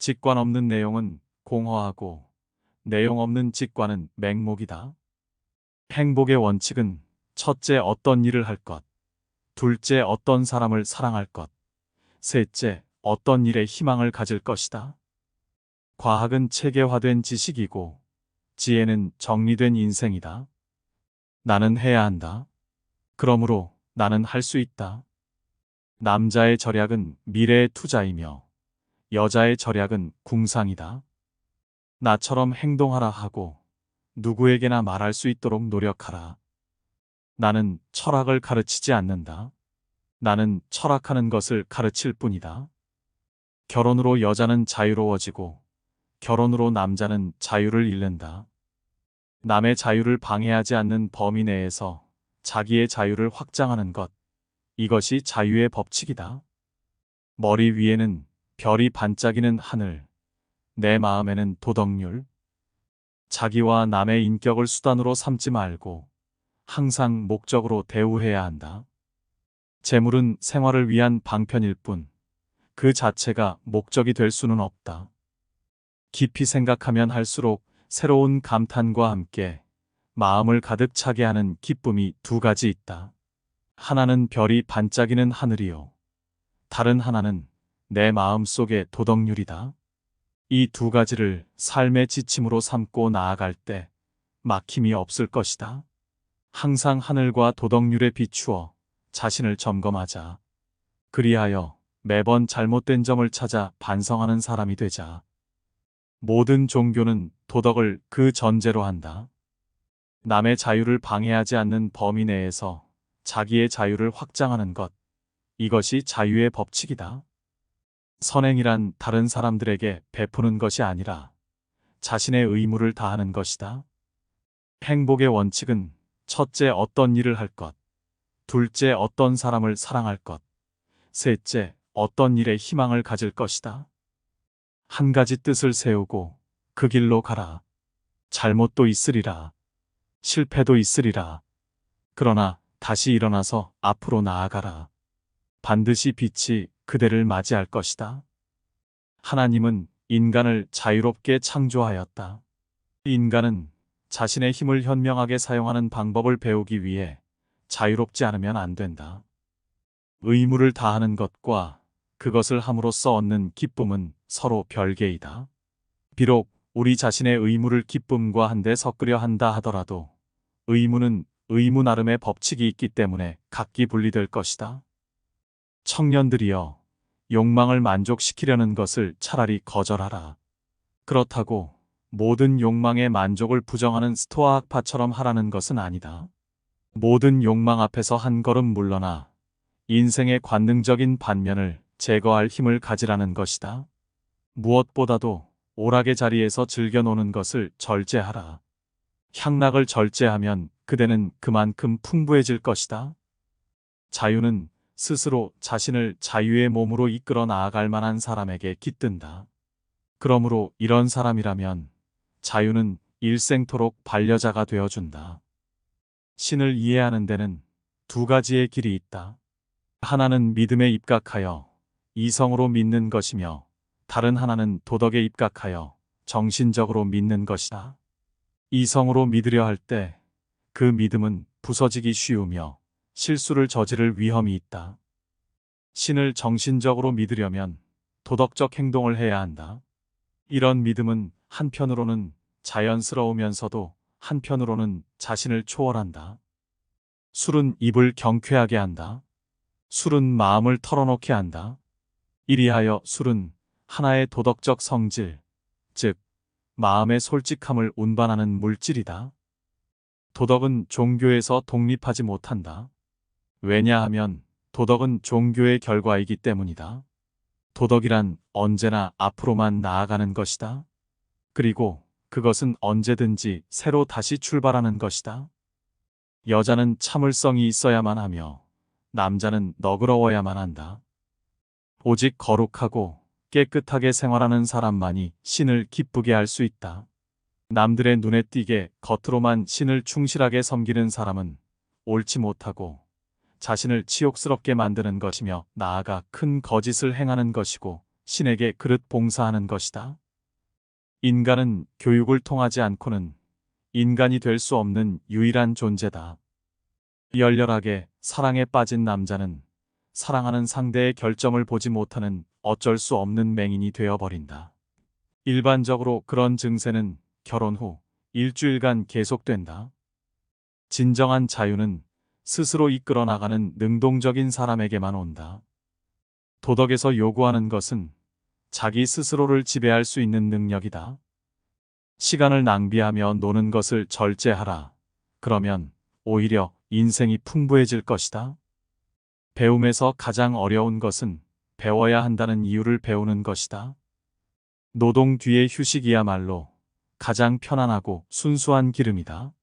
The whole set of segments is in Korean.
직관 없는 내용은 공허하고 내용 없는 직관은 맹목이다. 행복의 원칙은 첫째 어떤 일을 할 것, 둘째 어떤 사람을 사랑할 것, 셋째 어떤 일에 희망을 가질 것이다. 과학은 체계화된 지식이고 지혜는 정리된 인생이다. 나는 해야 한다. 그러므로 나는 할 수 있다. 남자의 절약은 미래의 투자이며 여자의 절약은 궁상이다. 나처럼 행동하라 하고 누구에게나 말할 수 있도록 노력하라. 나는 철학을 가르치지 않는다. 나는 철학하는 것을 가르칠 뿐이다. 결혼으로 여자는 자유로워지고 결혼으로 남자는 자유를 잃는다. 남의 자유를 방해하지 않는 범위 내에서 자기의 자유를 확장하는 것, 이것이 자유의 법칙이다. 머리 위에는 별이 반짝이는 하늘, 내 마음에는 도덕률. 자기와 남의 인격을 수단으로 삼지 말고 항상 목적으로 대우해야 한다. 재물은 생활을 위한 방편일 뿐, 그 자체가 목적이 될 수는 없다. 깊이 생각하면 할수록 새로운 감탄과 함께 마음을 가득 차게 하는 기쁨이 두 가지 있다. 하나는 별이 반짝이는 하늘이요. 다른 하나는 내 마음 속의 도덕률이다. 이 두 가지를 삶의 지침으로 삼고 나아갈 때 막힘이 없을 것이다. 항상 하늘과 도덕률에 비추어 자신을 점검하자. 그리하여 매번 잘못된 점을 찾아 반성하는 사람이 되자. 모든 종교는 도덕을 그 전제로 한다. 남의 자유를 방해하지 않는 범위 내에서 자기의 자유를 확장하는 것, 이것이 자유의 법칙이다. 선행이란 다른 사람들에게 베푸는 것이 아니라 자신의 의무를 다하는 것이다. 행복의 원칙은 첫째 어떤 일을 할 것, 둘째 어떤 사람을 사랑할 것, 셋째 어떤 일에 희망을 가질 것이다. 한 가지 뜻을 세우고 그 길로 가라. 잘못도 있으리라. 실패도 있으리라. 그러나 다시 일어나서 앞으로 나아가라. 반드시 빛이 그대를 맞이할 것이다. 하나님은 인간을 자유롭게 창조하였다. 인간은 자신의 힘을 현명하게 사용하는 방법을 배우기 위해 자유롭지 않으면 안 된다. 의무를 다하는 것과 그것을 함으로써 얻는 기쁨은 서로 별개이다. 비록 우리 자신의 의무를 기쁨과 한데 섞으려 한다 하더라도 의무는 의무 나름의 법칙이 있기 때문에 각기 분리될 것이다. 청년들이여, 욕망을 만족시키려는 것을 차라리 거절하라. 그렇다고 모든 욕망의 만족을 부정하는 스토아 학파처럼 하라는 것은 아니다. 모든 욕망 앞에서 한 걸음 물러나 인생의 관능적인 반면을 제거할 힘을 가지라는 것이다. 무엇보다도 오락의 자리에서 즐겨 노는 것을 절제하라. 향락을 절제하면 그대는 그만큼 풍부해질 것이다. 자유는 스스로 자신을 자유의 몸으로 이끌어 나아갈 만한 사람에게 깃든다. 그러므로 이런 사람이라면 자유는 일생토록 반려자가 되어준다. 신을 이해하는 데는 두 가지의 길이 있다. 하나는 믿음에 입각하여 이성으로 믿는 것이며 다른 하나는 도덕에 입각하여 정신적으로 믿는 것이다. 이성으로 믿으려 할 때 그 믿음은 부서지기 쉬우며 실수를 저지를 위험이 있다. 신을 정신적으로 믿으려면 도덕적 행동을 해야 한다. 이런 믿음은 한편으로는 자연스러우면서도 한편으로는 자신을 초월한다. 술은 입을 경쾌하게 한다. 술은 마음을 털어놓게 한다. 이리하여 술은 하나의 도덕적 성질, 즉 마음의 솔직함을 운반하는 물질이다. 도덕은 종교에서 독립하지 못한다. 왜냐하면 도덕은 종교의 결과이기 때문이다. 도덕이란 언제나 앞으로만 나아가는 것이다. 그리고 그것은 언제든지 새로 다시 출발하는 것이다. 여자는 참을성이 있어야만 하며 남자는 너그러워야만 한다. 오직 거룩하고 깨끗하게 생활하는 사람만이 신을 기쁘게 할 수 있다. 남들의 눈에 띄게 겉으로만 신을 충실하게 섬기는 사람은 옳지 못하고 자신을 치욕스럽게 만드는 것이며 나아가 큰 거짓을 행하는 것이고 신에게 그릇 봉사하는 것이다. 인간은 교육을 통하지 않고는 인간이 될 수 없는 유일한 존재다. 열렬하게 사랑에 빠진 남자는 사랑하는 상대의 결점을 보지 못하는 어쩔 수 없는 맹인이 되어버린다. 일반적으로 그런 증세는 결혼 후 일주일간 계속된다. 진정한 자유는 스스로 이끌어 나가는 능동적인 사람에게만 온다. 도덕에서 요구하는 것은 자기 스스로를 지배할 수 있는 능력이다. 시간을 낭비하며 노는 것을 절제하라. 그러면 오히려 인생이 풍부해질 것이다. 배움에서 가장 어려운 것은 배워야 한다는 이유를 배우는 것이다. 노동 뒤의 휴식이야말로 가장 편안하고 순수한 기름이다.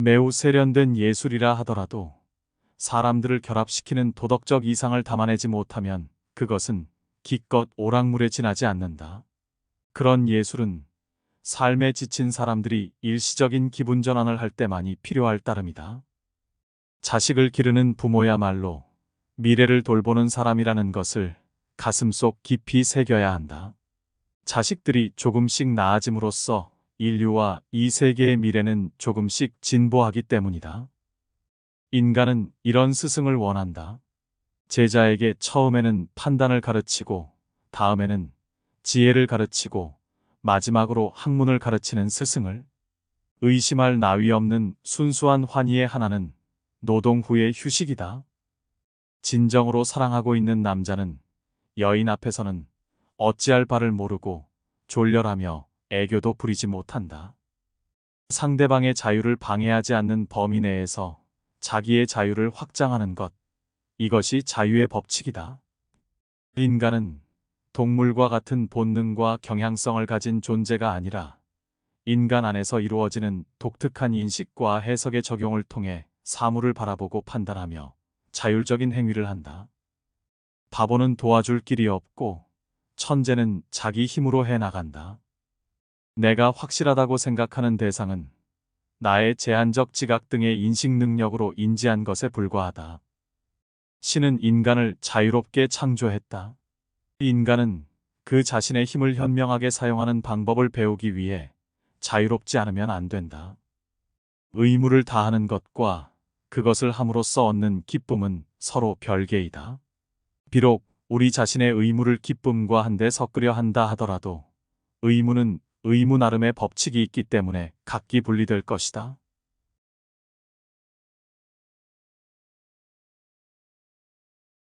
매우 세련된 예술이라 하더라도 사람들을 결합시키는 도덕적 이상을 담아내지 못하면 그것은 기껏 오락물에 지나지 않는다. 그런 예술은 삶에 지친 사람들이 일시적인 기분 전환을 할 때만이 필요할 따름이다. 자식을 기르는 부모야말로 미래를 돌보는 사람이라는 것을 가슴속 깊이 새겨야 한다. 자식들이 조금씩 나아짐으로써 인류와 이 세계의 미래는 조금씩 진보하기 때문이다. 인간은 이런 스승을 원한다. 제자에게 처음에는 판단을 가르치고 다음에는 지혜를 가르치고 마지막으로 학문을 가르치는 스승을. 의심할 나위 없는 순수한 환희의 하나는 노동 후의 휴식이다. 진정으로 사랑하고 있는 남자는 여인 앞에서는 어찌할 바를 모르고 졸렬하며 애교도 부리지 못한다. 상대방의 자유를 방해하지 않는 범위 내에서 자기의 자유를 확장하는 것. 이것이 자유의 법칙이다. 인간은 동물과 같은 본능과 경향성을 가진 존재가 아니라 인간 안에서 이루어지는 독특한 인식과 해석의 적용을 통해 사물을 바라보고 판단하며 자율적인 행위를 한다. 바보는 도와줄 길이 없고 천재는 자기 힘으로 해나간다. 내가 확실하다고 생각하는 대상은 나의 제한적 지각 등의 인식 능력으로 인지한 것에 불과하다. 신은 인간을 자유롭게 창조했다. 인간은 그 자신의 힘을 현명하게 사용하는 방법을 배우기 위해 자유롭지 않으면 안 된다. 의무를 다하는 것과 그것을 함으로써 얻는 기쁨은 서로 별개이다. 비록 우리 자신의 의무를 기쁨과 한데 섞으려 한다 하더라도 의무는 의무 나름의 법칙이 있기 때문에 각기 분리될 것이다.